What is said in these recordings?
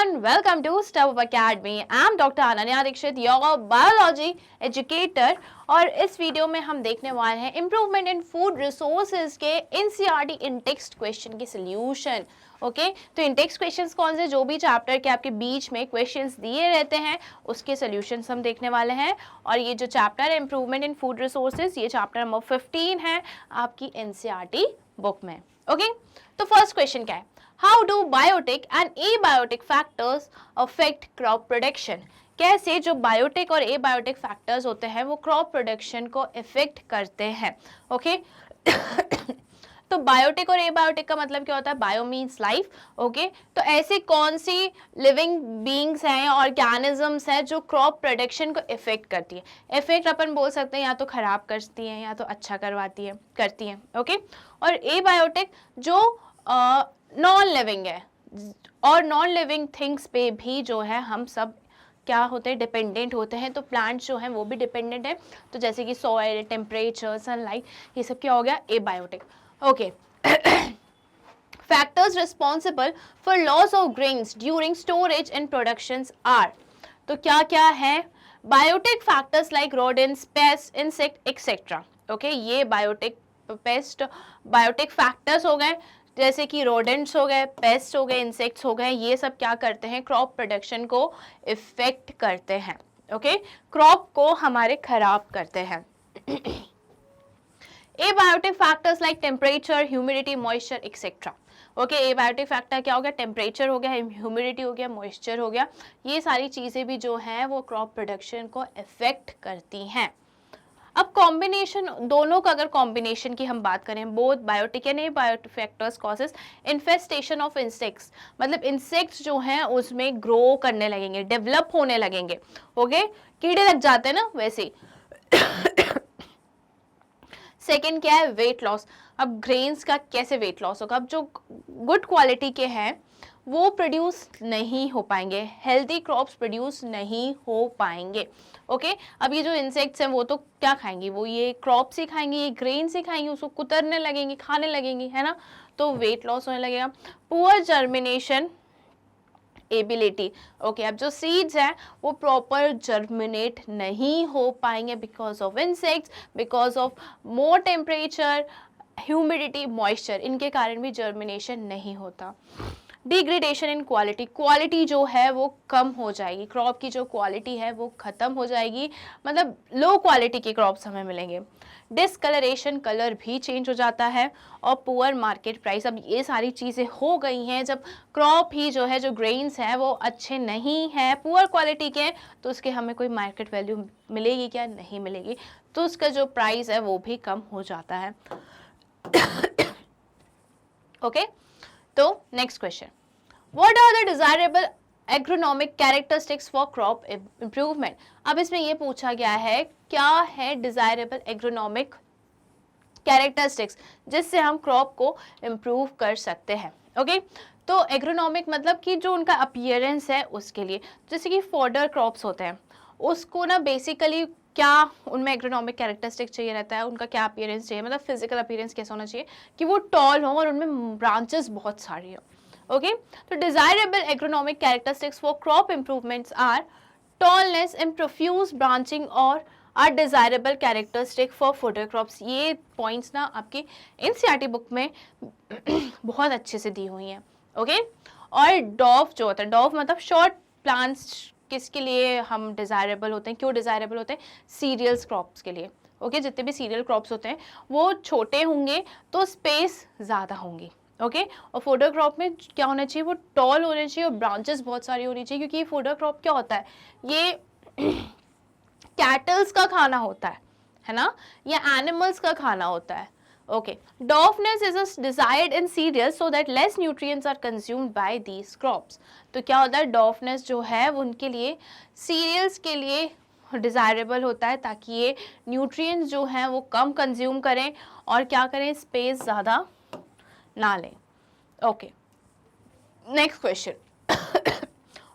everyone, welcome to Step Up Academy. I'm Dr. Ananya Dixit, your biology educator. और इस video में हम देखने वाले हैं इम्प्रूवमेंट इन फूड रिसोर्सेज के एनसीईआरटी इन टेक्स्ट क्वेश्चन की सोल्यूशन. ओके, तो इन टेक्स्ट क्वेश्चंस कौन से, जो भी चैप्टर के आपके बीच में क्वेश्चंस दिए रहते हैं उसके सोल्यूशंस हम देखने वाले हैं. और ये जो चैप्टर है इम्प्रूवमेंट इन फूड रिसोर्सेज, ये चैप्टर नंबर 15 है आपकी एनसीईआरटी बुक में. ओके, तो फर्स्ट क्वेश्चन क्या है? How do biotic and abiotic factors affect crop production? कैसे जो बायोटिक और एबायोटिक फैक्टर्स होते हैं वो क्रॉप प्रोडक्शन को इफेक्ट करते हैं. ओके तो बायोटिक और एबायोटिक का मतलब क्या होता है? Bio means life. ओके, तो ऐसी कौन सी लिविंग बीइंग्स हैं, ऑर्गेनिजम्स हैं जो क्रॉप प्रोडक्शन को इफेक्ट करती है? इफेक्ट अपन बोल सकते हैं या तो खराब करती हैं या तो अच्छा करवाती है, करती हैं. ओके, और एबायोटिक जो नॉन लिविंग है, और नॉन लिविंग थिंग्स पे भी जो है हम सब क्या होते हैं? डिपेंडेंट होते हैं. तो प्लांट्स जो हैं वो भी डिपेंडेंट है. तो जैसे कि सॉइल, टेम्परेचर, सनलाइट, ये सब क्या हो गया? Abiotic. Okay, factors responsible for loss of grains during storage and productions are. तो क्या क्या है? Biotic factors like rodents, pest, insect etcetera. Okay, ये बायोटिक पेस्ट बायोटिक फैक्टर्स हो गए, जैसे कि रोडेंट्स हो गए, पेस्ट हो गए, इंसेक्ट्स हो गए. ये सब क्या करते हैं? क्रॉप प्रोडक्शन को इफेक्ट करते हैं. ओके, क्रॉप को हमारे खराब करते हैं. Abiotic factors like temperature, humidity, moisture etcetera. Okay, abiotic factor क्या हो गया? टेम्परेचर हो गया, ह्यूमिडिटी हो गया, मॉइस्चर हो गया. ये सारी चीज़ें भी जो हैं वो क्रॉप प्रोडक्शन को इफेक्ट करती हैं. अब कॉम्बिनेशन, दोनों का अगर कॉम्बिनेशन की हम बात करें, both biotic and abiotic factors causes infestation of insects. मतलब इंसेक्ट्स जो हैं उसमें ग्रो करने लगेंगे, डेवलप होने लगेंगे. ओके, कीड़े लग जाते हैं ना वैसे. सेकेंड क्या है? Weight loss. अब ग्रेन्स का कैसे वेट लॉस होगा? अब जो गुड क्वालिटी के हैं वो प्रोड्यूस नहीं हो पाएंगे, हेल्दी क्रॉप्स प्रोड्यूस नहीं हो पाएंगे. ओके, अब ये जो इंसेक्ट्स हैं वो तो क्या खाएंगी? वो ये क्रॉप्स ही खाएंगी, ये ग्रेन्स ही खाएंगी, उसको कुतरने लगेंगी, खाने लगेंगी, है ना. तो वेट लॉस होने लगेगा. Poor germination ability. ओके, अब जो सीड्स हैं वो प्रॉपर जर्मिनेट नहीं हो पाएंगे because of insects, because of more temperature, humidity, moisture. इनके कारण भी जर्मिनेशन नहीं होता. Degradation in quality. क्वालिटी जो है वो कम हो जाएगी, क्रॉप की जो क्वालिटी है वो ख़त्म हो जाएगी, मतलब लो क्वालिटी के क्रॉप्स हमें मिलेंगे. डिसकलरेशन, कलर भी चेंज हो जाता है. और पुअर मार्केट प्राइस. अब ये सारी चीज़ें हो गई हैं जब क्रॉप ही जो है, जो ग्रेन्स हैं वो अच्छे नहीं हैं, पुअर क्वालिटी के, तो उसके हमें कोई मार्केट वैल्यू मिलेगी क्या? नहीं मिलेगी. तो उसका जो प्राइस है वो भी कम हो जाता है. ओके, तो next question, what are the desirable agronomic characteristics for crop improvement. अब इसमें ये पूछा गया है क्या है डिजायरेबल एग्रोनॉमिक कैरेक्टरिस्टिक्स जिससे हम क्रॉप को इम्प्रूव कर सकते हैं. ओके, तो एग्रोनॉमिक मतलब कि जो उनका अपीयरेंस है उसके लिए, जैसे कि फॉडर क्रॉप्स होते हैं उसको ना बेसिकली क्या उनमें एग्रोनॉमिक कैरेक्टरिस्टिक चाहिए रहता है, उनका क्या अपीयरेंस चाहिए, मतलब फिजिकल अपीयरेंस कैसा होना चाहिए कि वो टॉल हो और उनमें ब्रांचेस बहुत सारी हो. ओके, तो desirable agronomic characteristics for crop improvements are tallness and profuse branching और are desirable characteristic for fodder crops. ये पॉइंट्स ना आपकी एनसीईआरटी बुक में बहुत अच्छे से दी हुई हैं. ओके, और डॉफ जो होता है, डॉफ मतलब शॉर्ट प्लांट्स, किसके लिए हम डिज़ायरेबल होते हैं, क्यों डिज़ायरेबल होते हैं? सीरियल्स क्रॉप्स के लिए. ओके, जितने भी सीरियल क्रॉप्स होते हैं वो छोटे होंगे तो स्पेस ज़्यादा होंगी. ओके, और फूडर क्रॉप में क्या होना चाहिए? वो टॉल होने चाहिए और ब्रांचेस बहुत सारी होनी चाहिए, क्योंकि ये फूडर क्रॉप क्या होता है? ये कैटल्स का खाना होता है ना, या एनिमल्स का खाना होता है. Okay, dwarfness is desired in cereals so that less nutrients are consumed by these crops. तो क्या होता है? dwarfness जो है वो उनके लिए, cereals के लिए डिज़ायरेबल होता है ताकि ये न्यूट्रिएंट्स जो हैं वो कम कंज्यूम करें और क्या करें? स्पेस ज़्यादा ना लें. Okay, next question,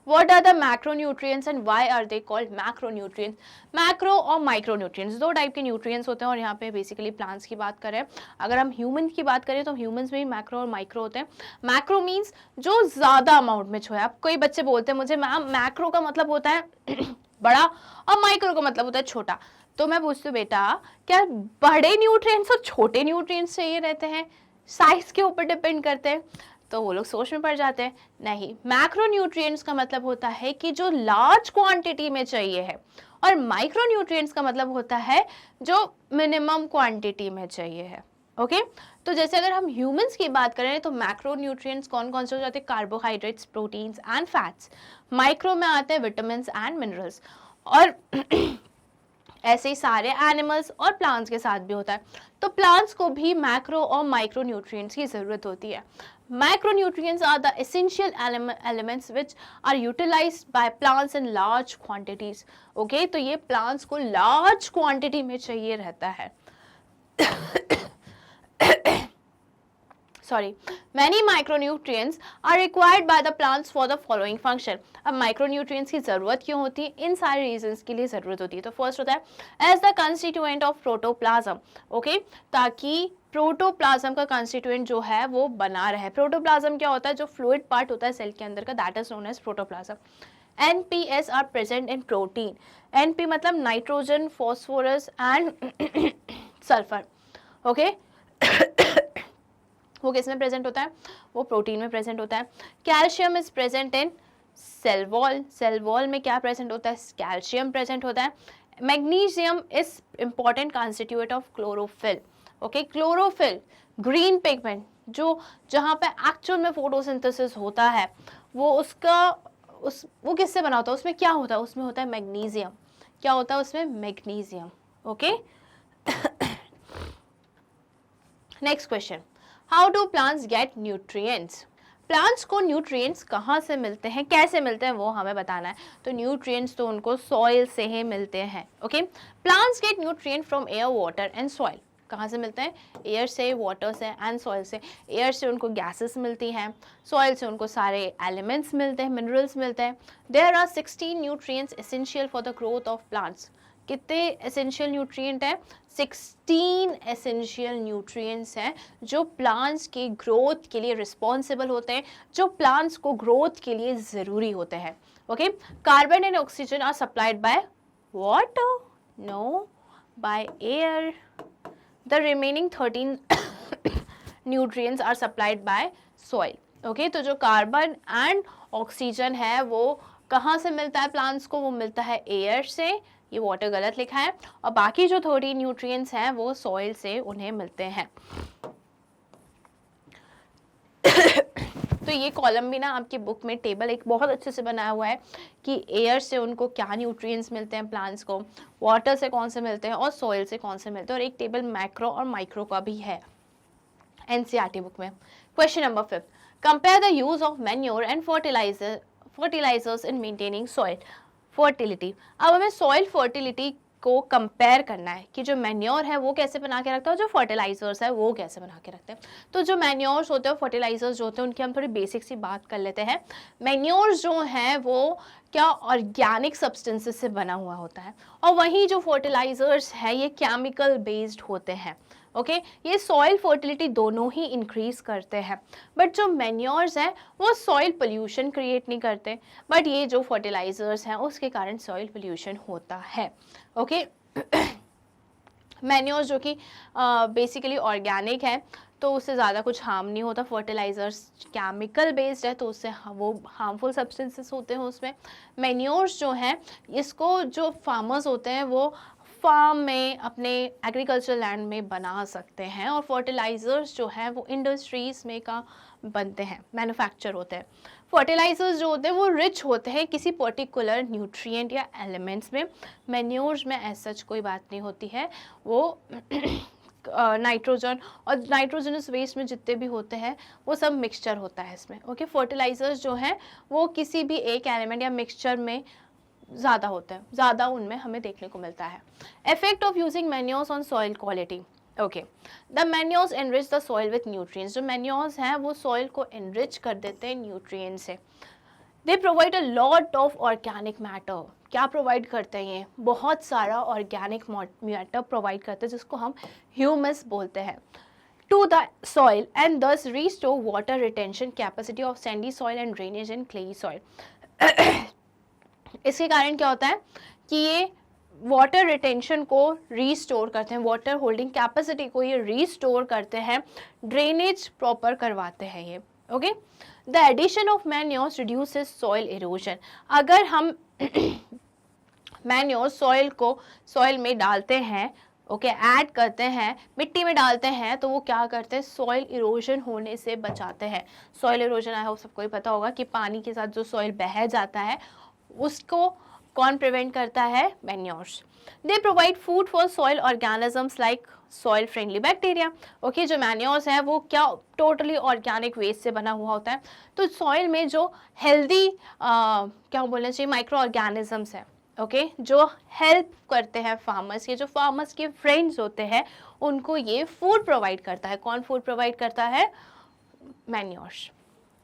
What are the macronutrients and why are they called macronutrients? Macro और माइक्रोन्यूट्रिएंट्स दो टाइप के न्यूट्रिएंट्स होते हैं और यहाँ पे बेसिकली प्लांट्स की बात करें, अगर हम ह्यूमन की बात करें तो ह्यूमंस में भी मैक्रो और माइक्रो होते हैं। मैक्रो मीन्स जो ज़्यादा अमाउंट में छुए। आप कोई बच्चे बोलते हैं मुझे मैम मैक्रो का मतलब होता है बड़ा और माइक्रो का मतलब होता है छोटा, तो मैं पूछती हूँ बेटा क्या बड़े न्यूट्रिएंट्स और छोटे न्यूट्रिएंट्स चाहिए रहते हैं? साइज के ऊपर डिपेंड करते हैं। तो वो लोग सोच में पड़ जाते हैं। नहीं, मैक्रोन्यूट्रिएंट्स का मतलब होता है कि जो लार्ज क्वांटिटी में चाहिए है, और माइक्रोन्यूट्रिएंट्स का मतलब होता है जो मिनिमम क्वांटिटी में चाहिए है। ओके तो जैसे अगर हम ह्यूमंस की बात करें तो मैक्रोन्यूट्रिएंट्स कौन कौन से हो जाते हैं? Carbohydrates, proteins and fats. Micro में आते हैं विटामिन एंड मिनरल्स। और ऐसे ही सारे एनिमल्स और प्लांट्स के साथ भी होता है। तो प्लांट्स को भी मैक्रो और माइक्रो न्यूट्रिएंट्स की ज़रूरत होती है। Macronutrients are the essential elements which are utilized by plants in large quantities. Okay, तो ये plants को large quantity में चाहिए रहता है। Sorry, many micronutrients are required by the plants for the following function. अब micronutrients की ज़रूरत क्यों होती है? इन सारे reasons के लिए ज़रूरत होती है। तो first होता है as the constituent of protoplasm, okay, ताकि प्रोटोप्लाज्म का कंस्टिट्यूएंट जो है वो बना रहे। प्रोटोप्लाज्म क्या होता है? जो फ्लूइड पार्ट होता है सेल के अंदर का, that is known as protoplasm. NPS are present in protein. NP मतलब nitrogen, phosphorus and sulphur. Okay वो किस में प्रेजेंट होता है? वो प्रोटीन में प्रेजेंट होता है। Calcium is present in cell wall. Cell wall में क्या प्रेजेंट होता है? कैल्शियम प्रेजेंट होता है। Magnesium is important constituent of chlorophyll. Okay chlorophyll green pigment जो जहाँ पे एक्चुअल में फोटोसिंथेसिस होता है वो वो किससे बना होता है? उसमें क्या होता है? उसमें होता है मैग्नीशियम। क्या होता है उसमें? Magnesium. Okay next question, how do plants get nutrients? Plants को न्यूट्रिएंट्स कहाँ से मिलते हैं, कैसे मिलते हैं, वो हमें बताना है। तो न्यूट्रिएंट्स तो उनको सॉइल से ही मिलते हैं। Okay plants get nutrient from air, water and soil. कहाँ से मिलते हैं? एयर से, वाटर से एंड सॉइल से। एयर से उनको गैसेस मिलती हैं, सॉइल से उनको सारे एलिमेंट्स मिलते हैं, मिनरल्स मिलते हैं। There are 16 nutrients essential for the growth of plants. कितने एसेंशियल न्यूट्रिएंट हैं? 16 एसेंशियल न्यूट्रिएंट्स हैं जो प्लांट्स के ग्रोथ के लिए रिस्पॉन्सिबल होते हैं, जो प्लांट्स को ग्रोथ के लिए ज़रूरी होते हैं। Okay carbon and oxygen are supplied by water? No, by air. The remaining 13 nutrients are supplied by soil. Okay, तो जो कार्बन एंड ऑक्सीजन है वो कहाँ से मिलता है प्लांट्स को? वो मिलता है एयर से, ये वाटर गलत लिखा है, और बाकी जो 30 न्यूट्रिएंट्स हैं वो सॉइल से उन्हें मिलते हैं। तो ये कॉलम भी ना आपकी बुक में टेबल एक बहुत अच्छे से बनाया हुआ है कि एयर से उनको क्या न्यूट्रिएंट्स मिलते हैं प्लांट्स को, वाटर से कौन से मिलते हैं और सॉइल से कौन से मिलते हैं, और एक टेबल मैक्रो और माइक्रो का भी है NCERT बुक में। Question number 5, compare the use of manure and fertilisers in maintaining soil fertility. अब हमें सॉइल फर्टिलिटी को कंपेयर करना है कि जो मैन्योर है वो कैसे बना के रखता है और जो फर्टिलाइजर्स है वो कैसे बना के रखते हैं। तो जो मैन्योर्स होते हैं, फर्टिलाइजर्स जो होते हैं, उनकी हम थोड़ी बेसिक सी बात कर लेते हैं। मैन्योर्स जो हैं वो क्या ऑर्गेनिक सब्सटेंसेस से बना हुआ होता है, और वहीं जो फर्टिलाइजर्स है ये केमिकल बेस्ड होते हैं। ओके ये सॉइल फर्टिलिटी दोनों ही इंक्रीज करते हैं, बट जो मैन्योर्स हैं वो सॉइल पोल्यूशन क्रिएट नहीं करते, बट ये जो फर्टिलाइजर्स हैं उसके कारण सॉइल पोल्यूशन होता है। ओके मैन्योर्स जो कि बेसिकली ऑर्गेनिक है तो उससे ज़्यादा कुछ हार्म नहीं होता। फर्टिलाइजर्स केमिकल बेस्ड है तो उससे वो हार्मफुल सब्सटेंसेस होते हैं उसमें। मैन्योर्स जो हैं इसको जो फार्मर्स होते हैं वो फार्म में अपने एग्रीकल्चर लैंड में बना सकते हैं, और फर्टिलाइजर्स जो हैं वो इंडस्ट्रीज में का बनते हैं, मैन्युफैक्चर होते हैं। फर्टिलाइजर्स जो होते हैं वो रिच होते हैं किसी पर्टिकुलर न्यूट्रिएंट या एलिमेंट्स में। मैन्योर्स में ऐसा कोई बात नहीं होती है, वो नाइट्रोजन और नाइट्रोजनस वेस्ट में जितने भी होते हैं वो सब मिक्सचर होता है इसमें। ओके फर्टिलाइजर्स जो हैं वो किसी भी एक एलिमेंट या मिक्सचर में ज़्यादा होते हैं, ज़्यादा उनमें हमें देखने को मिलता है। Effect of using manures on soil quality. Okay the manures enrich the soil with nutrients. जो मैन्योर्स हैं वो सॉइल को एनरिच कर देते हैं न्यूट्रिएंट से। They provide a lot of organic matter. क्या प्रोवाइड करते हैं ये? बहुत सारा ऑर्गेनिक मैटर प्रोवाइड करते हैं जिसको हम ह्यूमस बोलते हैं to the soil and thus restore water retention capacity of sandy soil and drainage in clayey soil। इसके कारण क्या होता है कि ये वाटर रिटेंशन को रीस्टोर करते हैं, वाटर होल्डिंग कैपेसिटी को ये रीस्टोर करते हैं, ड्रेनेज प्रॉपर करवाते हैं ये। Okay, the addition of manures reduces soil erosion. अगर हम मैन्योर सॉइल में डालते हैं, ओके, ऐड करते हैं, मिट्टी में डालते हैं, तो वो क्या करते हैं? सॉइल इरोजन होने से बचाते हैं। सॉइल इरोजन आया हो सबको ही पता होगा कि पानी के साथ जो सॉइल बह जाता है उसको कौन प्रिवेंट करता है? Manures. They provide food for soil organisms like soil friendly bacteria. Okay, जो मैन्योर्स है वो क्या टोटली ऑर्गेनिक वेस्ट से बना हुआ होता है, तो सॉइल में जो हेल्दी क्या बोलना चाहिए माइक्रो ऑर्गेनिजम्स है, ओके, जो हेल्प करते हैं फार्मर्स के, जो फार्मर्स के फ्रेंड्स होते हैं, उनको ये फूड प्रोवाइड करता है। कौन फूड प्रोवाइड करता है? Manures.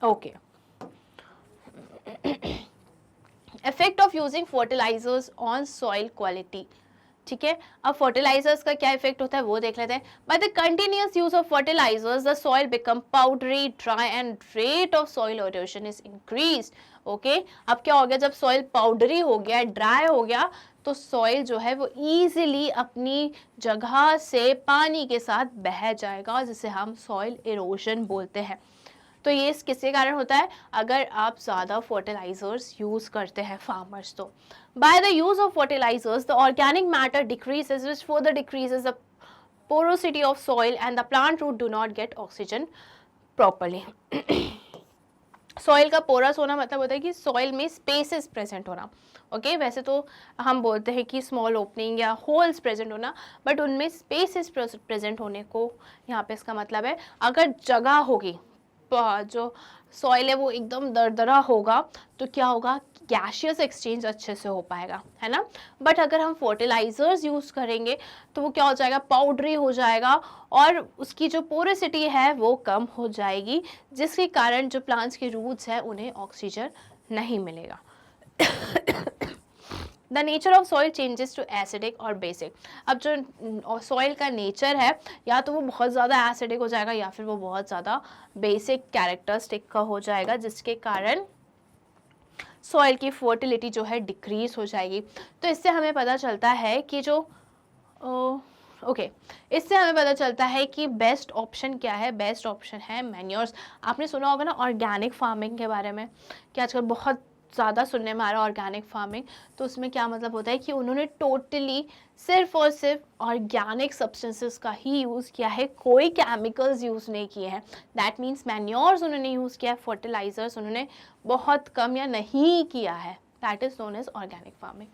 Okay, effect of using fertilisers on soil quality. ठीक है, अब फर्टिलाइजर्स का क्या इफेक्ट होता है वो देख लेते हैं। By the continuous use of fertilisers the soil become powdery, dry and rate of soil erosion is increased. Okay, अब क्या हो गया? जब सॉइल पाउडरी हो गया, ड्राई हो गया, तो सॉइल जो है वो इजीली अपनी जगह से पानी के साथ बह जाएगा, जिसे हम सॉइल इरोजन बोलते हैं। तो ये किसके कारण होता है? अगर आप ज़्यादा फर्टिलाइजर्स यूज़ करते हैं फार्मर्स तो। By the use of fertilisers the organic matter decreases which further decreases the porosity of soil and the plant root do not get oxygen properly. Soil का पोरस होना मतलब होता है कि सॉइल में स्पेसेस प्रेजेंट होना। Okay, वैसे तो हम बोलते हैं कि स्मॉल ओपनिंग या होल्स प्रेजेंट होना, बट उनमें स्पेसेस प्रेजेंट होने को यहाँ पे इसका मतलब है अगर जगह होगी, जो सॉइल है वो एकदम दरदरा होगा, तो क्या होगा? गैशियस एक्सचेंज अच्छे से हो पाएगा, है ना। बट अगर हम फर्टिलाइजर्स यूज़ करेंगे तो वो क्या हो जाएगा? पाउडरी हो जाएगा और उसकी जो पोरोसिटी है वो कम हो जाएगी, जिसके कारण जो प्लांट्स के रूट्स हैं उन्हें ऑक्सीजन नहीं मिलेगा। The nature of soil changes to acidic or basic. अब जो सॉइल का नेचर है, या तो वो बहुत ज़्यादा एसिडिक हो जाएगा या फिर वो बहुत ज़्यादा बेसिक कैरेक्टरिस्टिक का हो जाएगा, जिसके कारण सॉइल की फर्टिलिटी जो है डिक्रीज हो जाएगी। तो इससे हमें पता चलता है कि इससे हमें पता चलता है कि बेस्ट ऑप्शन क्या है? बेस्ट ऑप्शन है मैन्योर्स। आपने सुना होगा ना ऑर्गेनिक फार्मिंग के बारे में, कि आजकल बहुत ज़्यादा सुनने में आ रहा है ऑर्गेनिक फार्मिंग। तो उसमें क्या मतलब होता है कि उन्होंने टोटली सिर्फ और सिर्फ ऑर्गेनिक सब्सटेंसेस का ही यूज़ किया है, कोई केमिकल्स यूज़ नहीं किए हैं। दैट मीन्स मैन्योर्स उन्होंने यूज़ किया है, फर्टिलाइजर्स उन्होंने बहुत कम या नहीं किया है। That is known as organic farming.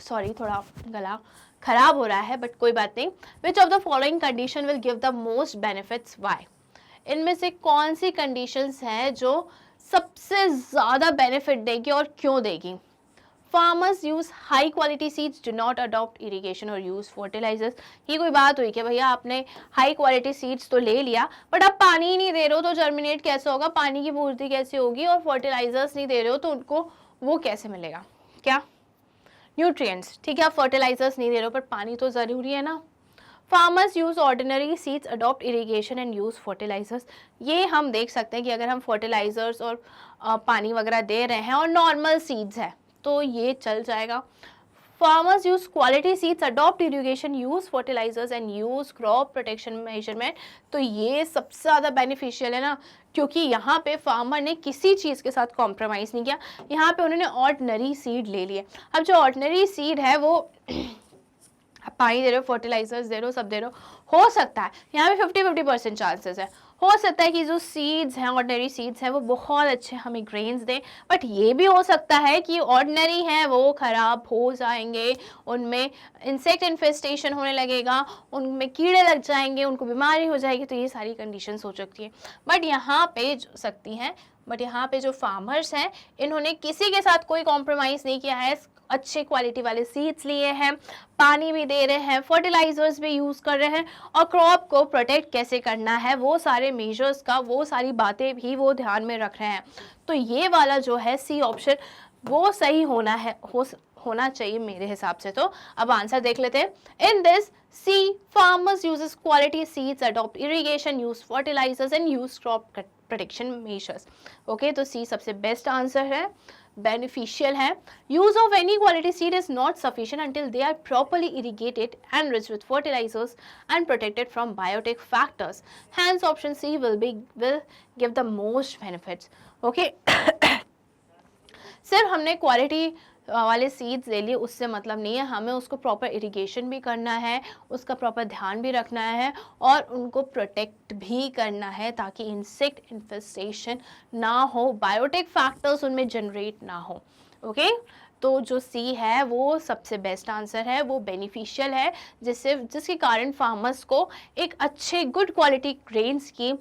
Sorry, थोड़ा गला खराब हो रहा है, बट कोई बात नहीं। Which of the following condition will give the most benefits? Why? इनमें से कौन सी कंडीशंस हैं जो सबसे ज़्यादा बेनिफिट देगी और क्यों देगी? Farmers use high quality seeds, do not adopt irrigation और यूज फर्टिलाइजर्स। ये कोई बात हुई कि भैया आपने हाई क्वालिटी सीड्स तो ले लिया, बट आप पानी ही नहीं दे रहे हो तो जर्मिनेट कैसे होगा? पानी की पूर्ति कैसे होगी? और फर्टिलाइजर्स नहीं दे रहे हो तो उनको वो कैसे मिलेगा? क्या? न्यूट्रिएंट्स। ठीक है, आप फर्टिलाइजर्स नहीं दे रहे हो पर पानी तो ज़रूरी है ना। Farmers use ordinary seeds, adopt irrigation and use fertilisers. ये हम देख सकते हैं कि अगर हम फर्टिलाइजर्स और पानी वगैरह दे रहे हैं और नॉर्मल सीड्स है तो ये चल जाएगा। Farmers use quality seeds, adopt irrigation, use fertilisers and use crop protection measurement. तो ये सबसे ज़्यादा बेनिफिशियल है ना, क्योंकि यहाँ पे फार्मर ने किसी चीज़ के साथ कॉम्प्रोमाइज़ नहीं किया। यहाँ पे उन्होंने ऑर्डिनरी सीड ले लिए। अब जो ऑर्डिनरी सीड है वो पानी दे रहे हो, फर्टिलाइजर्स दे रहे हो, सब दे रहे हो सकता है यहाँ पे 50-50% चांसेस है, हो सकता है कि जो सीड्स हैं, ऑर्डिनरी सीड्स हैं, वो बहुत अच्छे हमें ग्रेन्स दें। बट ये भी हो सकता है कि ऑर्डिनरी हैं वो ख़राब हो जाएंगे, उनमें इंसेक्ट इन्फेस्टेशन होने लगेगा, उनमें कीड़े लग जाएंगे, उनको बीमारी हो जाएगी। तो ये सारी कंडीशंस हो सकती है। बट यहाँ पे सकती हैं बट यहाँ पे जो फार्मर्स हैं इन्होंने किसी के साथ कोई कॉम्प्रोमाइज़ नहीं किया है, अच्छे क्वालिटी वाले सीड्स लिए हैं, पानी भी दे रहे हैं, फर्टिलाइजर्स भी यूज़ कर रहे हैं, और क्रॉप को प्रोटेक्ट कैसे करना है वो सारे मेजर्स का, वो सारी बातें भी वो ध्यान में रख रहे हैं। तो ये वाला जो है सी ऑप्शन वो सही होना चाहिए मेरे हिसाब से। तो अब आंसर देख लेते हैं। In this C farmers uses quality seeds, adopt irrigation, use fertilisers and use crop protection measures. Okay, तो सी सबसे बेस्ट आंसर है, beneficial है। use of any quality seed is not sufficient until they are properly irrigated, enriched with fertilizers and protected from biotic factors. Hence option C will give the most benefits. Okay. सिर्फ हमने quality वाले seeds ले लिए उससे मतलब नहीं है, हमें उसको प्रॉपर इरिगेशन भी करना है, उसका प्रॉपर ध्यान भी रखना है और उनको प्रोटेक्ट भी करना है ताकि इंसेक्ट इन्फेस्टेशन ना हो, बायोटिक फैक्टर्स उनमें जनरेट ना हो। ओके, तो जो सी है वो सबसे बेस्ट आंसर है, वो बेनिफिशियल है, जिसके कारण फार्मर्स को एक अच्छे गुड क्वालिटी ग्रेन्स की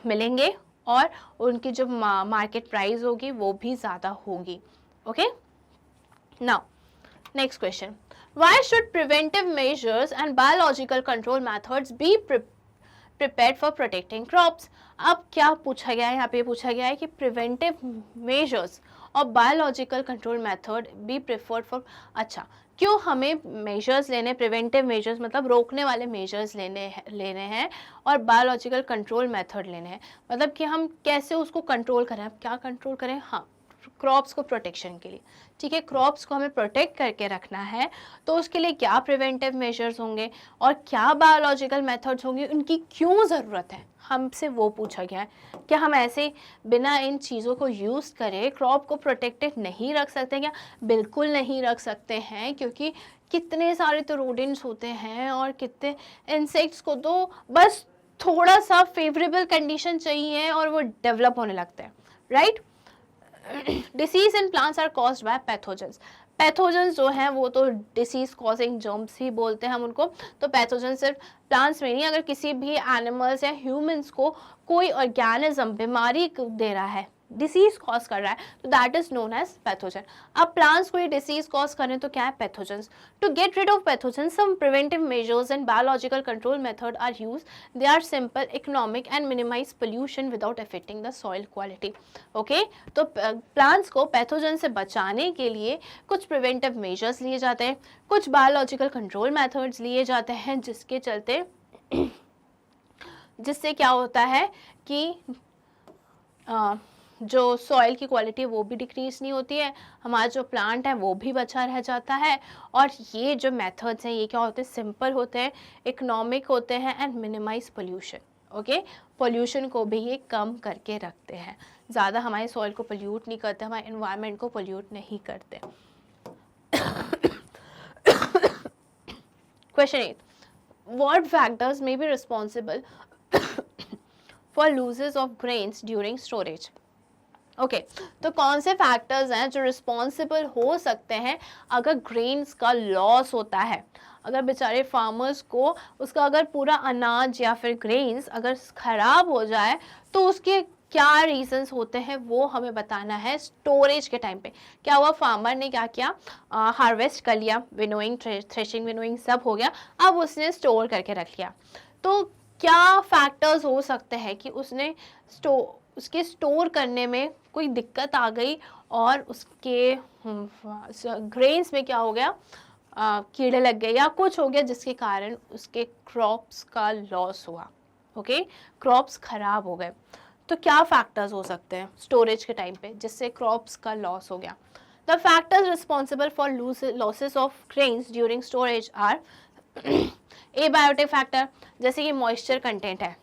मिलेंगे और उनकी जो मार्केट प्राइस होगी वो भी ज़्यादा होगी। Okay, now next question, why should preventive measures and biological control methods be prepared for protecting crops? अब क्या पूछा गया है, यहाँ पे पूछा गया है कि preventive measures और biological control method be preferred for, अच्छा क्यों हमें मेजर्स लेने, प्रिवेंटिव मेजर्स मतलब रोकने वाले मेजर्स लेने हैं और बायोलॉजिकल कंट्रोल मेथड लेने हैं, मतलब कि हम कैसे उसको कंट्रोल करें, क्या कंट्रोल करें, हाँ क्रॉप्स को प्रोटेक्शन के लिए। ठीक है, क्रॉप्स को हमें प्रोटेक्ट करके रखना है, तो उसके लिए क्या प्रिवेंटिव मेजर्स होंगे और क्या बायोलॉजिकल मेथड्स होंगे, उनकी क्यों ज़रूरत है, हमसे वो पूछा गया है। क्या हम ऐसे बिना इन चीज़ों को यूज़ करें क्रॉप को प्रोटेक्टेड नहीं रख सकते क्या? बिल्कुल नहीं रख सकते हैं, क्योंकि कितने सारे तो रोडेंट्स होते हैं और कितने इंसेक्ट्स को तो बस थोड़ा सा फेवरेबल कंडीशन चाहिए और वो डेवलप होने लगते हैं, right. Disease in plants are caused by pathogens. Pathogens जो हैं वो तो डिसीज कॉजिंग जर्म्स ही बोलते हैं हम उनको। तो पैथोजेंस सिर्फ प्लांट्स में नहीं, अगर किसी भी एनिमल्स या ह्यूमंस को कोई ऑर्गेनिज्म बीमारी दे रहा है, डिसीज कॉज कर रहा है, तो that is known as pathogen. अब प्लांट्स को ये डिसीज कॉज करें तो क्या है, pathogens. To get rid of pathogens some preventive measures and biological control method are use. They are simple, economic and minimise pollution without affecting the soil quality. Okay, तो plants को pathogen से बचाने के लिए कुछ प्रिवेंटिव मेजर्स लिए जाते हैं, कुछ बायोलॉजिकल कंट्रोल मेथड्स लिए जाते हैं, जिससे क्या होता है कि जो सॉइल की क्वालिटी वो भी डिक्रीज नहीं होती है, हमारा जो प्लांट है वो भी बचा रह जाता है। और ये जो मेथड्स हैं ये क्या होते हैं, सिंपल होते हैं, इकोनॉमिक होते हैं and minimise pollution. Okay, pollution को भी ये कम करके रखते हैं, ज़्यादा हमारे सॉइल को पोल्यूट नहीं करते, हमारे एनवायरनमेंट को पोल्यूट नहीं करते। Question 8, what factors may be responsible for loses of grains during storage. Okay, तो कौन से फैक्टर्स हैं जो रिस्पॉन्सिबल हो सकते हैं अगर ग्रेन्स का लॉस होता है, अगर बेचारे फार्मर्स को उसका अगर पूरा अनाज या फिर ग्रेन्स अगर खराब हो जाए तो उसके क्या रीजंस होते हैं वो हमें बताना है स्टोरेज के टाइम पे। क्या हुआ, फार्मर ने क्या किया, हार्वेस्ट कर लिया, विनोइंग, थ्रेशिंग, विनोइंग सब हो गया, अब उसने स्टोर करके रख लिया, तो क्या फैक्टर्स हो सकते हैं कि उसने उसके स्टोर करने में कोई दिक्कत आ गई और उसके ग्रेन्स में क्या हो गया, कीड़े लग गए या कुछ हो गया जिसके कारण उसके क्रॉप्स का लॉस हुआ। ओके, क्रॉप्स खराब हो गए, तो क्या फैक्टर्स हो सकते हैं स्टोरेज के टाइम पे जिससे क्रॉप्स का लॉस हो गया। The factors responsible for losses of grains during storage are abiotic factor, जैसे कि मॉइस्चर कंटेंट है।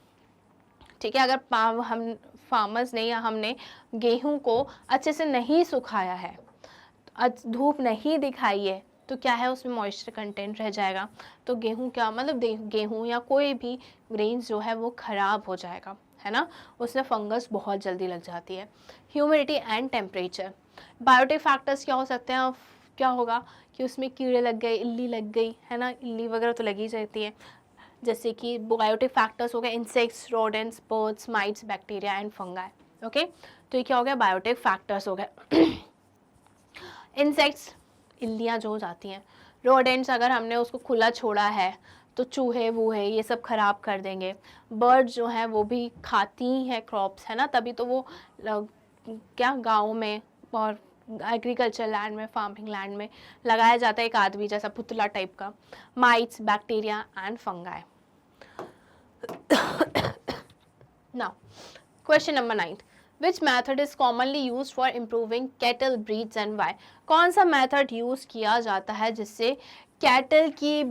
ठीक है, अगर हम फार्मर्स ने या हमने गेहूं को अच्छे से नहीं सुखाया है, धूप नहीं दिखाई है, तो क्या है उसमें मॉइस्चर कंटेंट रह जाएगा, तो गेहूं क्या मतलब गेहूं या कोई भी ग्रेन्स जो है वो खराब हो जाएगा, है ना, उसमें फंगस बहुत जल्दी लग जाती है। Humidity and temperature, biotic factors क्या हो सकते हैं, क्या होगा कि उसमें कीड़े लग गए, इल्ली लग गई, है ना, इल्ली वगैरह तो लगी जाती है, जैसे कि बायोटिक फैक्टर्स हो गए insects, rodents, birds, mites, bacteria and fungi. Okay तो ये क्या हो गया, बायोटिक फैक्टर्स हो गए। इंसेक्ट्स, इल्लियाँ जो हो जाती हैं, रोडेंट्स अगर हमने उसको खुला छोड़ा है तो चूहे वूहे ये सब खराब कर देंगे। बर्ड्स जो हैं वो भी खाती हैं क्रॉप्स, है ना, तभी तो वो क्या गाँव में और एग्रीकल्चर लैंड में, फार्मिंग लैंड में लगाया जाता है एक आदमी जैसा पुतला टाइप का। Mites, bacteria and fungi. Now question number 9, which method is commonly use for improving cattle breeds and why? कौन सा मैथड यूज किया जाता है जिससे कैटल की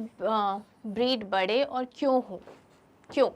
ब्रीड बढ़े और क्यों हो, क्यों?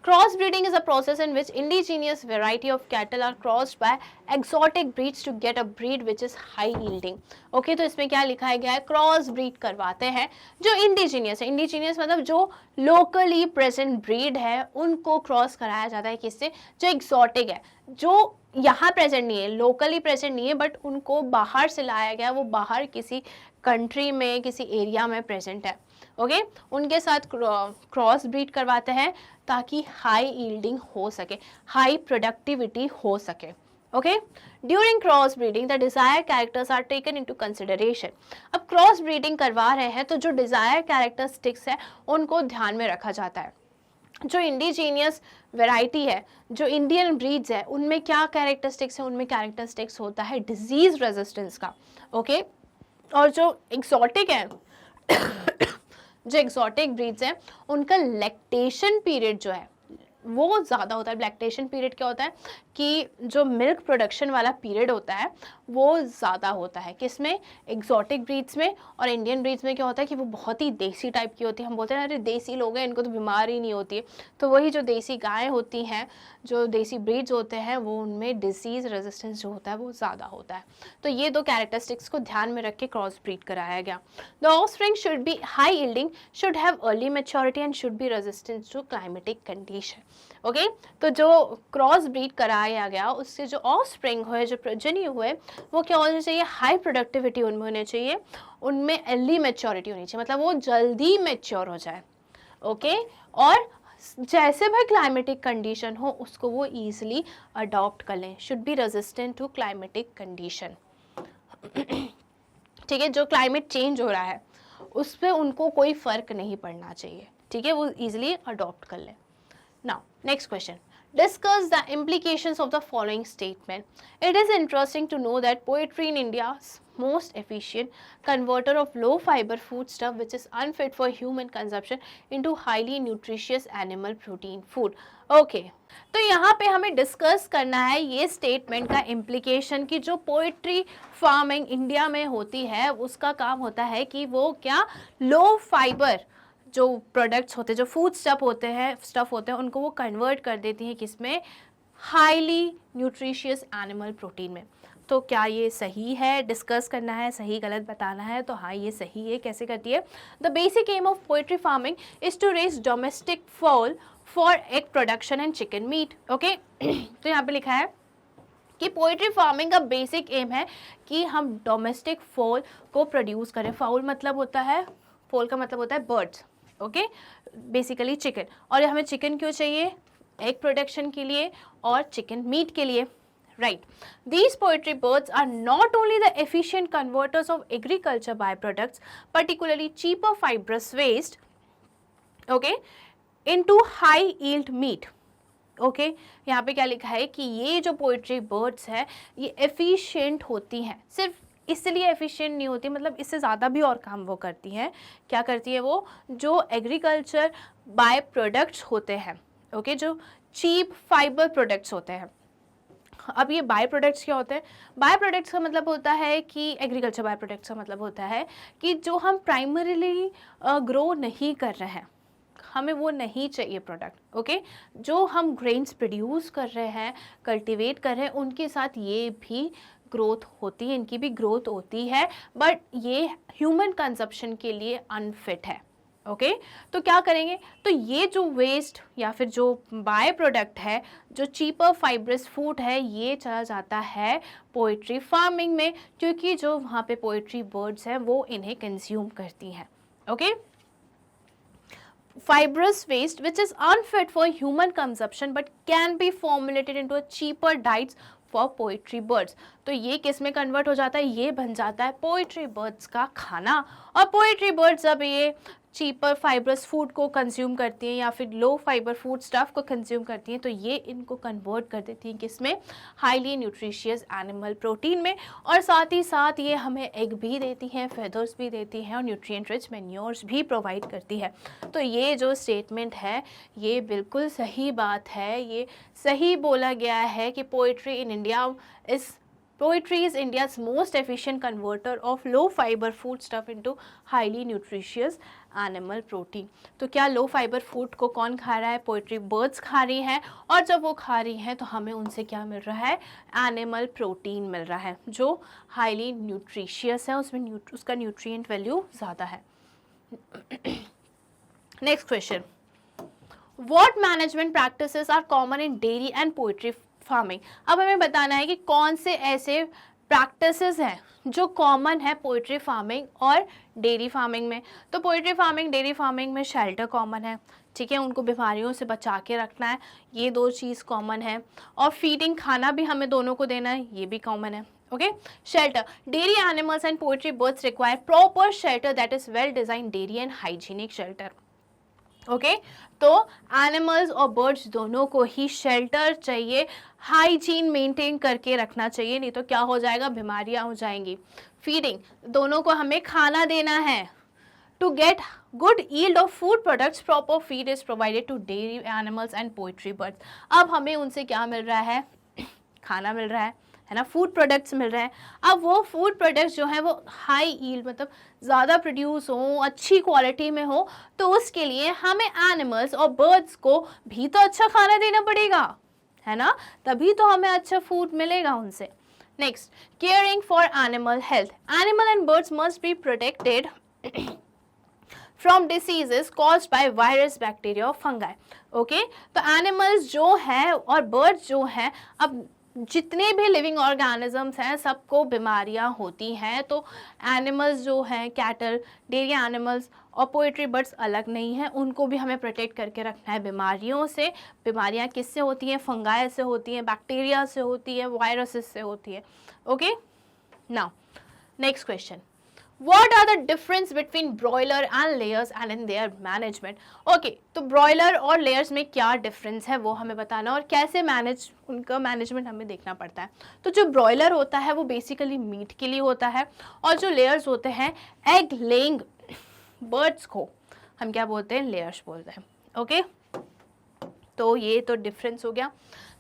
Crossbreeding is a process in which indigenous variety of cattle are crossed by exotic breeds to get a breed which is high yielding. Okay, तो इसमें क्या लिखा गया है, क्रॉस ब्रीड करवाते हैं जो इंडिजीनियस है, इंडिजीनियस मतलब जो लोकली प्रेजेंट ब्रीड है उनको क्रॉस कराया जाता है, किससे, जो एक्सोटिक है, जो यहाँ प्रेजेंट नहीं है, लोकली प्रेजेंट नहीं है, बट उनको बाहर से लाया गया, वो बाहर किसी कंट्री में किसी एरिया में प्रेजेंट है। ओके उनके साथ क्रॉस ब्रीड करवाते हैं ताकि हाई यील्डिंग हो सके, हाई प्रोडक्टिविटी हो सके। Okay during cross breeding the desire characters are taken into consideration. अब क्रॉस ब्रीडिंग करवा रहे हैं तो जो डिजायर कैरेक्टरिस्टिक्स है उनको ध्यान में रखा जाता है। जो इंडिजीनियस वैरायटी है, जो इंडियन ब्रीड्स है, उनमें क्या कैरेक्टरिस्टिक्स है, उनमें कैरेक्टरिस्टिक्स होता है डिजीज रेजिस्टेंस का। ओके और जो एक्सोटिक है जो एक्सोटिक ब्रीड्स हैं उनका लैक्टेशन पीरियड जो है वो ज़्यादा होता है। लैक्टेशन पीरियड क्या होता है कि जो मिल्क प्रोडक्शन वाला पीरियड होता है वो ज़्यादा होता है, किसमें, एक्सोटिक ब्रीड्स में। और इंडियन ब्रीड्स में क्या होता है कि वो बहुत ही देसी टाइप की होती है। हम बोलते हैं अरे देसी लोग हैं इनको तो बीमारी ही नहीं होती है, तो वही जो देसी गायें होती हैं, जो देसी ब्रीड्स होते हैं, वो उनमें डिजीज़ रेजिस्टेंस जो होता है वो ज़्यादा होता है। तो ये दो कैरेक्टरिस्टिक्स को ध्यान में रख के क्रॉस ब्रीड कराया गया। The offspring should be high yielding, should have early maturity and should be resistant to climatic condition. Okay तो जो क्रॉस ब्रीड कराया गया उससे जो ऑफस्प्रिंग हुए, जो प्रजनी हुए, वो क्या होना चाहिए, हाई प्रोडक्टिविटी उनमें होनी चाहिए, उनमें अर्ली मैच्योरिटी होनी चाहिए, मतलब वो जल्दी मैच्योर हो जाए। ओके और जैसे भी क्लाइमेटिक कंडीशन हो उसको वो ईजिली अडॉप्ट कर लें, should be resistant to climatic condition. ठीक है, जो क्लाइमेट चेंज हो रहा है उस पर उनको कोई फर्क नहीं पड़ना चाहिए, ठीक है, वो ईजिली अडॉप्ट कर लें। Now, next question. Discuss the implications of the following statement. It is interesting to know that poultry in India's most efficient converter of low fiber foodstuff which is unfit for human consumption into highly nutritious animal protein food. Okay. तो यहाँ पे हमें discuss करना है ये statement का implication कि जो पोएट्री फार्मिंग इंडिया में होती है उसका काम होता है कि वो क्या लो फाइबर जो प्रोडक्ट्स होते हैं, जो फूड स्टफ होते हैं उनको वो कन्वर्ट कर देती हैं किसमें, हाईली न्यूट्रिशियस एनिमल प्रोटीन में। तो क्या ये सही है, डिस्कस करना है, सही गलत बताना है, तो हाँ ये सही है। कैसे करती है, the basic aim of poultry farming is to raise domestic fowl for egg production and chicken meat. Okay तो यहाँ पे लिखा है कि पोएट्री फार्मिंग का बेसिक एम है कि हम डोमेस्टिक फॉल को प्रोड्यूस करें। फाउल मतलब होता है, फॉल का मतलब होता है बर्ड्स, ओके बेसिकली चिकन। और हमें चिकन क्यों चाहिए, एग प्रोडक्शन के लिए और चिकन मीट के लिए, right. These poultry birds are not only the efficient converters of agriculture byproducts, particularly cheaper fibrous waste, okay, into high yield meat. Okay यहाँ पे क्या लिखा है कि ये जो पोएट्री बर्ड्स है ये एफिशिएंट होती हैं। सिर्फ इसलिए एफिशिएंट नहीं होती, मतलब इससे ज़्यादा भी और काम वो करती हैं। क्या करती है वो, जो एग्रीकल्चर बाय प्रोडक्ट्स होते हैं, ओके जो चीप फाइबर प्रोडक्ट्स होते हैं। अब ये बाय प्रोडक्ट्स क्या होते हैं, बाय प्रोडक्ट्स का मतलब होता है कि एग्रीकल्चर बाय प्रोडक्ट्स का मतलब होता है कि जो हम प्राइमरीली ग्रो नहीं कर रहे हैं, हमें वो नहीं चाहिए प्रोडक्ट। ओके जो हम ग्रेन्स प्रोड्यूस कर रहे हैं, कल्टीवेट कर रहे हैं, उनके साथ ये भी ग्रोथ होती है, इनकी भी ग्रोथ होती है, बट ये ह्यूमन कंजप्शन के लिए अनफिट है। ओके तो क्या करेंगे, तो ये जो वेस्ट या फिर जो बाय प्रोडक्ट है, जो चीपर फाइब्रस फूड है, ये चला जाता है पोएट्री फार्मिंग में, क्योंकि जो वहाँ पे पोएट्री बर्ड्स हैं वो इन्हें कंज्यूम करती हैं। Okay fibrous waste which is unfit for human consumption but can be formulated into a cheaper diets for poetry birds. तो ये किस में कन्वर्ट हो जाता है, ये बन जाता है पोइट्री बर्ड्स का खाना। और पोइट्री बर्ड्स जब ये चीपर फाइबरस फूड को कंज्यूम करती हैं या फिर लो फाइबर फूड स्टफ को कंज्यूम करती हैं, तो ये इनको कन्वर्ट कर देती हैं किसमें, हाईली न्यूट्रिशियस एनिमल प्रोटीन में। और साथ ही साथ ये हमें एग भी देती हैं, फेदर्स भी देती हैं और न्यूट्रिएंट रिच मैन्योर्स भी प्रोवाइड करती है। तो ये जो स्टेटमेंट है ये बिल्कुल सही बात है, ये सही बोला गया है कि poetry in India is Poultry is India's most efficient converter of low fiber food stuff into highly nutritious animal protein। तो क्या लो फाइबर फूड को कौन खा रहा है, पोइट्री बर्ड्स खा रही हैं। और जब वो खा रही हैं तो हमें उनसे क्या मिल रहा है, एनिमल प्रोटीन मिल रहा है जो हाईली न्यूट्रिशियस है, उसमें उसका न्यूट्रिएंट वैल्यू ज़्यादा है। Next question, what management practices are common in dairy and poultry farming. अब हमें बताना है कि कौन से ऐसे प्रैक्टिसेस हैं जो कॉमन है पोइट्री फार्मिंग और डेयरी फार्मिंग में। तो पोइट्री फार्मिंग डेयरी फार्मिंग में शेल्टर कॉमन है, ठीक है, उनको बीमारियों से बचा के रखना है, ये दो चीज़ कॉमन है। और फीडिंग, खाना भी हमें दोनों को देना है, ये भी कॉमन है। Okay, shelter, dairy animals and poetry birds require proper shelter that is well design dairy and hygienic shelter. Okay, तो एनिमल्स और बर्ड्स दोनों को ही शेल्टर चाहिए, हाइजीन मेंटेन करके रखना चाहिए, नहीं तो क्या हो जाएगा, बीमारियां हो जाएंगी। फीडिंग, दोनों को हमें खाना देना है। To get good yield of food products, proper feed is provided to dairy animals and poultry birds। अब हमें उनसे क्या मिल रहा है, खाना मिल रहा है ना, फूड प्रोडक्ट्स मिल रहे हैं। अब वो फूड प्रोडक्ट्स जो है वो हाई यील्ड मतलब ज़्यादा प्रोड्यूस हो, अच्छी क्वालिटी में हो, तो उसके लिए हमें एनिमल्स और बर्ड्स को भी तो अच्छा खाना देना पड़ेगा, है ना, तभी तो हमें अच्छा फूड मिलेगा उनसे। Next, caring for animal health, animal and birds must be protected from diseases caused by virus, bacteria और फंगाई। ओके, तो एनिमल्स जो है और बर्ड्स जो हैं, अब जितने भी लिविंग ऑर्गेनिजम्स हैं सबको बीमारियां होती हैं। तो एनिमल्स जो हैं, कैटल, डेयरी एनिमल्स और पोइट्री बर्ड्स अलग नहीं हैं, उनको भी हमें प्रोटेक्ट करके रखना है बीमारियों से। बीमारियां किससे होती हैं, फंगाई से होती हैं, बैक्टीरिया से होती है, वायरसेस से होती है। Okay, now next question, What are the difference between broiler and layers and in their management? Okay, तो broiler और layers में क्या difference है वो हमें बताना, और कैसे मैनेज, उनका मैनेजमेंट हमें देखना पड़ता है। तो जो broiler होता है वो बेसिकली मीट के लिए होता है, और जो layers होते हैं एग लेइंग बर्ड्स को हम क्या बोलते हैं, लेयर्स बोलते हैं। ओके, तो ये तो डिफरेंस हो गया।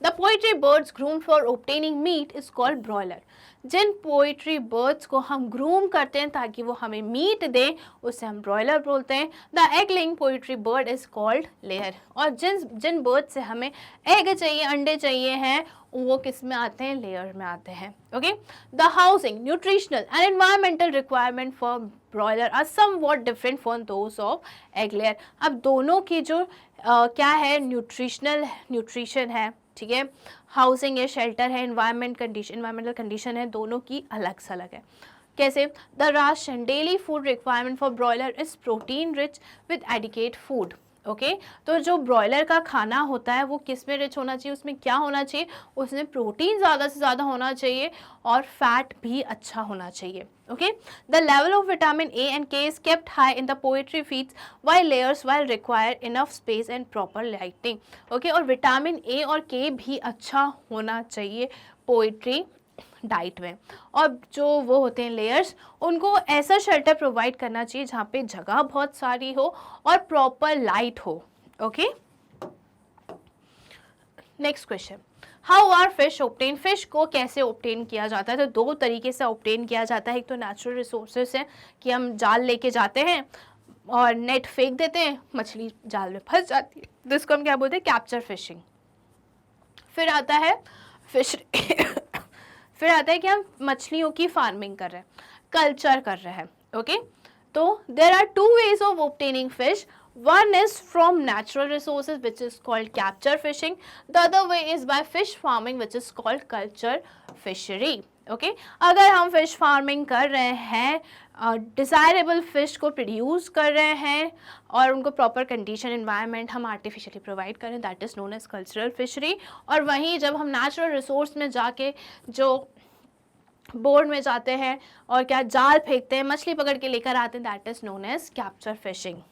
The poultry birds groom for obtaining meat is called broiler. जिन पोइट्री बर्ड्स को हम ग्रूम करते हैं ताकि वो हमें मीट दें, उसे हम ब्रॉयलर बोलते हैं। The egg laying poetry bird is called layer. और जिन बर्ड से हमें एग चाहिए, अंडे चाहिए हैं, वो किस में आते हैं, लेयर में आते हैं। Okay, the housing, nutritional and environmental requirement for broiler are somewhat different from those of egg layer. अब दोनों की जो क्या है, न्यूट्रिशन है, ठीक है, हाउसिंग है, शेल्टर है, एनवायरमेंटल कंडीशन है, दोनों की अलग से अलग है। कैसे, the ration daily food requirement for broiler is protein rich with adequate food. Okay, तो जो ब्रॉयलर का खाना होता है वो किस में रिच होना चाहिए, उसमें क्या होना चाहिए, उसमें प्रोटीन ज़्यादा से ज़्यादा होना चाहिए और फैट भी अच्छा होना चाहिए। Okay, the level of vitamin A and K is kept high in the poultry feeds while layers while require enough space and proper lighting. Okay, और विटामिन ए और के भी अच्छा होना चाहिए पोइट्री डाइट में। और जो वो होते हैं लेयर्स, उनको ऐसा शेल्टर प्रोवाइड करना चाहिए जहाँ पे जगह बहुत सारी हो और प्रॉपर लाइट हो। Okay, next question, how are fish obtain. Fish को कैसे ऑब्टेन किया जाता है, तो दो तरीके से ऑब्टेन किया जाता है। एक तो नेचुरल रिसोर्सेज है कि हम जाल लेके जाते हैं और नेट फेंक देते हैं, मछली जाल में फंस जाती है, तो इसको हम क्या बोलते हैं, कैप्चर फिशिंग। फिर आता है फिर आता है कि हम मछलियों की फार्मिंग कर रहे हैं, कल्चर कर रहे हैं। ओके, तो there are two ways of obtaining fish. One is from natural resources, which is called capture fishing. The other way is by fish farming, which is called culture fishery. Okay, अगर हम fish farming कर रहे हैं, desirable fish को produce कर रहे हैं और उनको प्रॉपर कंडीशन इन्वायरमेंट हम आर्टिफिशियली प्रोवाइड करें, that is known as cultural fishery. और वहीं जब हम नेचुरल रिसोर्स में जाके जो बोर्ड में जाते हैं और क्या जाल फेंकते हैं, मछली पकड़ के लेकर आते हैं, that is known as capture fishing.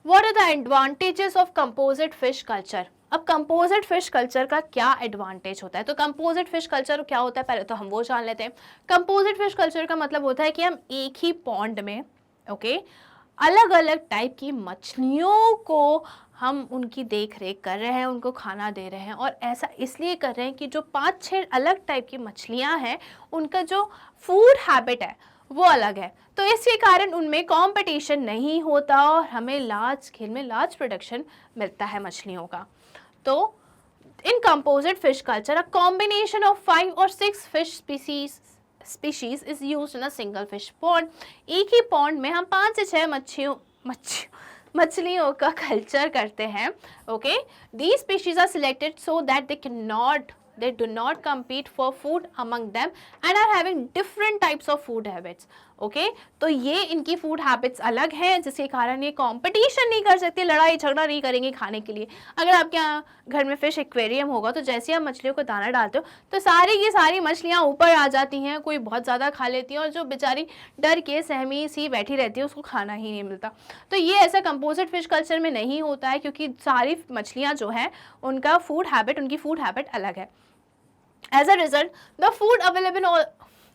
What are the advantages of composite fish culture? अब कंपोजिट फिश कल्चर का क्या एडवांटेज होता है? तो कंपोजिट फिश कल्चर क्या होता है, पहले तो हम वो जान लेते हैं. कंपोजिट फिश कल्चर का मतलब होता है कि हम एक ही पॉन्ड में अलग अलग टाइप की मछलियों को हम उनकी देख रेख कर रहे हैं, उनको खाना दे रहे हैं. और ऐसा इसलिए कर रहे हैं कि जो 5-6 अलग टाइप की मछलियाँ हैं, उनका जो फूड हैबिट है वो अलग है. तो इसके कारण उनमें कंपटीशन नहीं होता और हमें लार्ज स्केल में लार्ज प्रोडक्शन मिलता है मछलियों का. तो इन composite fish culture, a combination of 5 or 6 fish species is used in a single fish pond. एक ही पॉन्ड में हम 5 से 6 मछलियों का कल्चर करते हैं. Okay, these species are selected so that they do not compete for food among them and are having different types of food habits. Okay, तो ये इनकी फूड हैबिट्स अलग हैं, जिसके कारण ये कंपटीशन नहीं कर सकते, लड़ाई झगड़ा नहीं करेंगे खाने के लिए. अगर आपके यहाँ घर में फिश एक्वेरियम होगा तो जैसे आप मछलियों को दाना डालते हो तो सारी की सारी मछलियाँ ऊपर आ जाती हैं, कोई बहुत ज़्यादा खा लेती है और जो बेचारी डर के सहमी सी बैठी रहती है उसको खाना ही नहीं मिलता. तो ये ऐसा कंपोजिट फिश कल्चर में नहीं होता है, क्योंकि सारी मछलियाँ जो हैं उनका फूड हैबिट अलग है. As a result, the food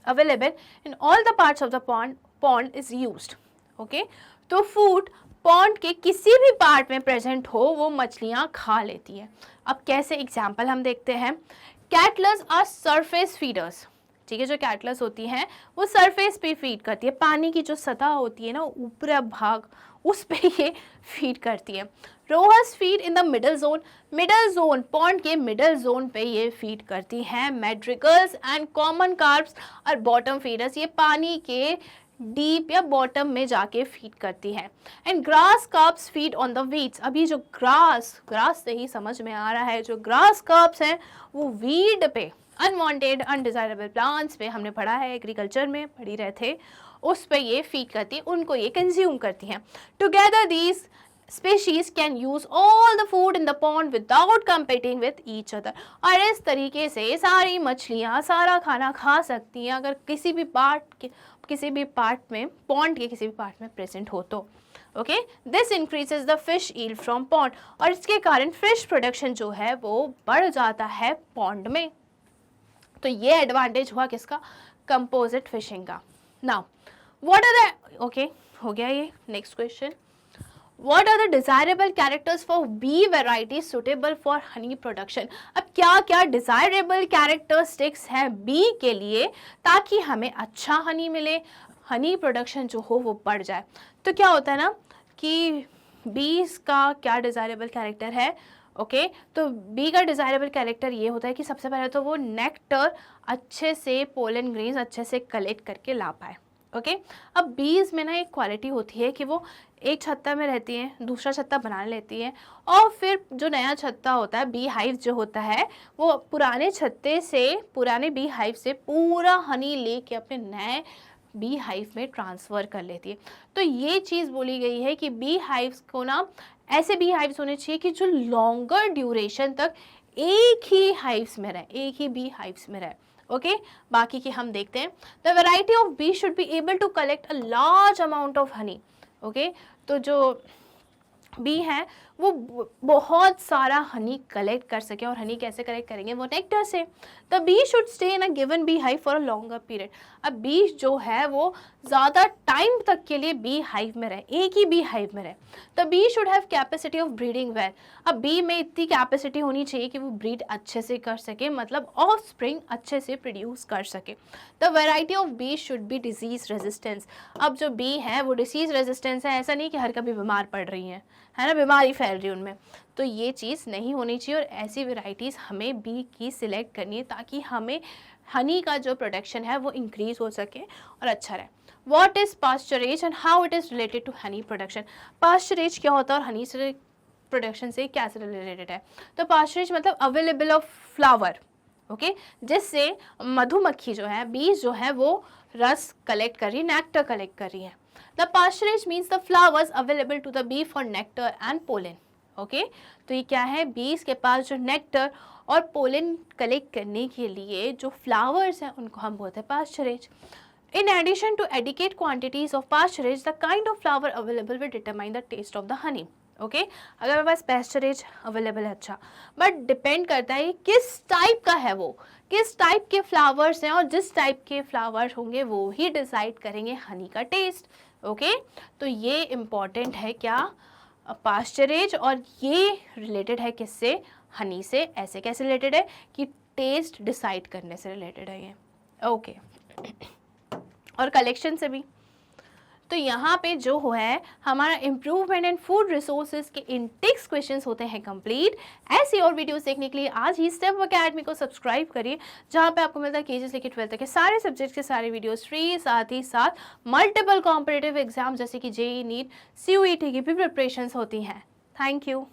available in all the parts of the pond is used. Okay, तो फूड पॉन्ड के किसी भी पार्ट में प्रेजेंट हो वो मछलियाँ खा लेती हैं. अब कैसे, एग्जाम्पल हम देखते हैं. कैटलस आर सरफेस फीडर्स. ठीक है, जो कैटलस होती हैं वो सरफेस पे फीड करती है, पानी की जो सतह होती है ना, ऊपरी भाग, उस पे ये फीड करती है. Rohus feed in the middle zone, pond के मिडल जोन पे ये फीड करती हैं. मैड्रिगल्स एंड कॉमन कार्प्स और बॉटम फीडर्स, ये पानी के डीप या बॉटम में जाके फीड करती है. And grass carps feed on the weeds. अभी जो ग्रास से ही समझ में आ रहा है, जो ग्रास कार्प्स हैं वो वीड पे, अनवांटेड अनडिजायरेबल प्लांट्स पे, हमने पढ़ा है एग्रीकल्चर में, पढ़ी रहे थे, उस पे ये फीड करती है, उनको ये कंज्यूम करती हैं. Together these species can use all the food in the pond without competing with each other. और इस तरीके से सारी मछलियाँ सारा खाना खा सकती हैं अगर किसी भी पार्ट में, पॉन्ड के किसी भी पार्ट में प्रेजेंट हो तो. Okay, this increases the fish yield from pond. और इसके कारण फिश प्रोडक्शन जो है वो बढ़ जाता है पॉन्ड में. तो ये एडवांटेज हुआ किसका, कंपोजिट फिशिंग का. Now what are the, okay हो गया ये. Next question, What are the desirable characters for bee varieties suitable for honey production? अब क्या क्या desirable characteristics हैं bee के लिए ताकि हमें अच्छा हनी मिले, हनी प्रोडक्शन जो हो वो बढ़ जाए. तो क्या होता है ना कि bees का क्या desirable character है. ओके, तो बी का डिज़ायरेबल कैरेक्टर ये होता है कि सबसे पहले तो वो नेक्टर अच्छे से, पोलन ग्रेन्स अच्छे से कलेक्ट करके ला पाए. ओके, अब बीज में ना एक क्वालिटी होती है कि वो एक छत्ता में रहती हैं, दूसरा छत्ता बना लेती हैं, और फिर जो नया छत्ता होता है, बी हाइव जो होता है, वो पुराने बी हाइव से पूरा हनी लेके अपने नए बी हाइव में ट्रांसफ़र कर लेती है. तो ये चीज़ बोली गई है कि बी हाइव्स को ना ऐसे बी हाइव्स होने चाहिए कि जो लॉन्गर ड्यूरेशन तक एक ही बी हाइव्स में रहे. ओके, बाकी की हम देखते हैं. The variety of bee should be able to collect a large amount of honey. Okay, तो जो बी है वो बहुत सारा हनी कलेक्ट कर सके. और हनी कैसे कलेक्ट करेंगे, वो नेक्टर से. The bee should stay in a given bee hive for a longer period. अब बी जो है वो ज़्यादा टाइम तक के लिए बी हाइव में रहे, एक ही बी हाइव में रहे. The bee should have capacity of breeding well. अब बी में इतनी कैपेसिटी होनी चाहिए कि वो ब्रीड अच्छे से कर सके, मतलब ऑफ स्प्रिंग अच्छे से प्रोड्यूस कर सके. The variety of bee should be disease resistance. अब जो बी है वो डिसीज़ रेजिस्टेंस है, ऐसा नहीं कि हर कभी बीमार पड़ रही हैं, है ना, बीमारी फैल रही है उनमें। तो ये चीज़ नहीं होनी चाहिए और ऐसी वेराइटीज़ हमें बी की सिलेक्ट करनी है ताकि हमें हनी का जो प्रोडक्शन है वो इंक्रीज हो सके और अच्छा रहे। What is pasturage and how it is related to honey production. Pasturage क्या होता है और हनी से प्रोडक्शन से कैसे रिलेटेड है। तो पास्चरेज मतलब अवेलेबल ऑफ फ्लावर, ओके, जिससे मधुमक्खी जो है, बीज जो है वो रस कलेक्ट कर रही है, नेक्टर कलेक्ट कर रही है। The pasturage means the flowers available to the bee for nectar and pollen, okay. तो ये क्या है, बीज के पास जो नेक्टर और पोलन कलेक्ट करने के लिए जो फ्लावर्स हैं उनको हम बोलते हैं पास्चरेज। In addition to adequate quantities of pasturage, the kind of flower available will determine the taste of the honey. Okay, अगर मेरे पास पैस्चरेज अवेलेबल है अच्छा, बट डिपेंड करता है किस टाइप का है, वो किस टाइप के फ्लावर्स हैं और जिस टाइप के फ्लावर्स होंगे वो ही डिसाइड करेंगे हनी का टेस्ट। ओके, तो ये इम्पॉर्टेंट है क्या, पास्चरेज, और ये रिलेटेड है किससे, हनी से। ऐसे कैसे रिलेटेड है कि टेस्ट डिसाइड करने से रिलेटेड है ये, ओके। और कलेक्शन से भी। तो यहाँ पे जो है हमारा इम्प्रूवमेंट इन फूड रिसोर्सेज के इंटेक्स क्वेश्चंस होते हैं कंप्लीट। ऐसी और वीडियोस देखने के लिए आज ही स्टेप अकेडमी को सब्सक्राइब करिए, जहाँ पे आपको मिलता है केजी से लेकर 12 तक के सारे सब्जेक्ट्स के सारे वीडियोस फ्री, साथ ही साथ मल्टीपल कॉम्पिटिटिव एग्जाम जैसे कि जेई, नीट, CUET की भी प्रिपरेशंस होती हैं। Thank you.